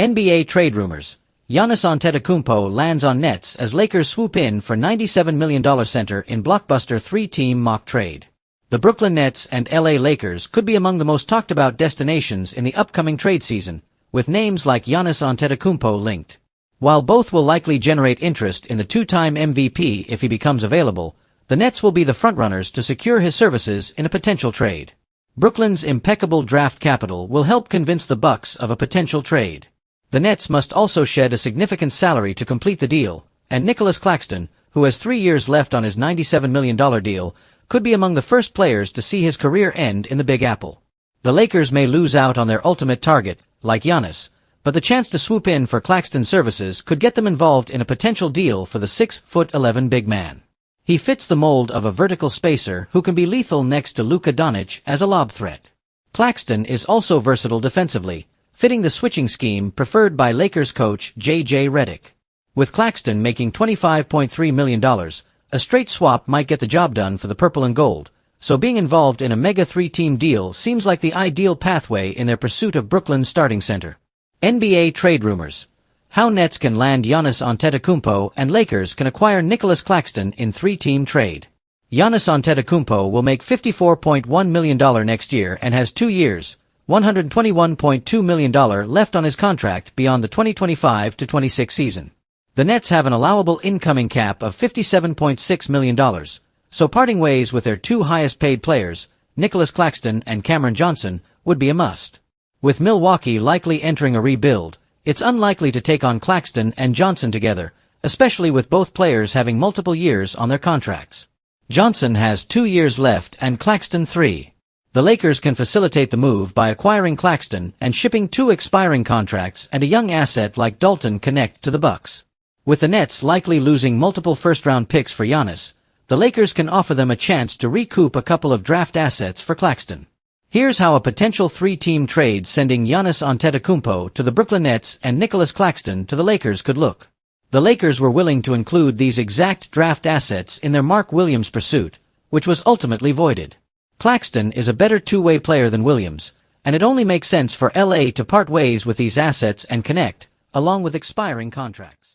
NBA trade rumors. Giannis Antetokounmpo lands on Nets as Lakers swoop in for $97 million center in blockbuster three-team mock trade. The Brooklyn Nets and LA Lakers could be among the most talked-about destinations in the upcoming trade season, with names like Giannis Antetokounmpo linked. While both will likely generate interest in the two-time MVP if he becomes available, the Nets will be the frontrunners to secure his services in a potential trade. Brooklyn's impeccable draft capital will help convince the Bucks of a potential trade. The Nets must also shed a significant salary to complete the deal, and Nicholas Claxton, who has 3 years left on his $97 million deal, could be among the first players to see his career end in the Big Apple. The Lakers may lose out on their ultimate target, like Giannis, but the chance to swoop in for Claxton's services could get them involved in a potential deal for the 6'11" big man. He fits the mold of a vertical spacer who can be lethal next to Luka Doncic as a lob threat. Claxton is also versatile defensively, fitting the switching scheme preferred by Lakers coach J.J. Redick. With Claxton making $25.3 million, a straight swap might get the job done for the purple and gold, so being involved in a mega three-team deal seems like the ideal pathway in their pursuit of Brooklyn's starting center. NBA trade rumors. How Nets can land Giannis Antetokounmpo and Lakers can acquire Nicholas Claxton in three-team trade. Giannis Antetokounmpo will make $54.1 million next year and has 2 years, $121.2 million left on his contract beyond the 2025-26 season. The Nets have an allowable incoming cap of $57.6 million, so parting ways with their two highest-paid players, Nicholas Claxton and Cameron Johnson, would be a must. With Milwaukee likely entering a rebuild, it's unlikely to take on Claxton and Johnson together, especially with both players having multiple years on their contracts. Johnson has 2 years left and Claxton 3. The Lakers can facilitate the move by acquiring Claxton and shipping 2 expiring contracts and a young asset like Dalton Connect to the Bucks. With the Nets likely losing multiple first-round picks for Giannis, the Lakers can offer them a chance to recoup a couple of draft assets for Claxton. Here's how a potential three-team trade sending Giannis Antetokounmpo to the Brooklyn Nets and Nicholas Claxton to the Lakers could look. The Lakers were willing to include these exact draft assets in their Mark Williams pursuit, which was ultimately voided. Claxton is a better two-way player than Williams, and it only makes sense for LA to part ways with these assets and connect, along with expiring contracts.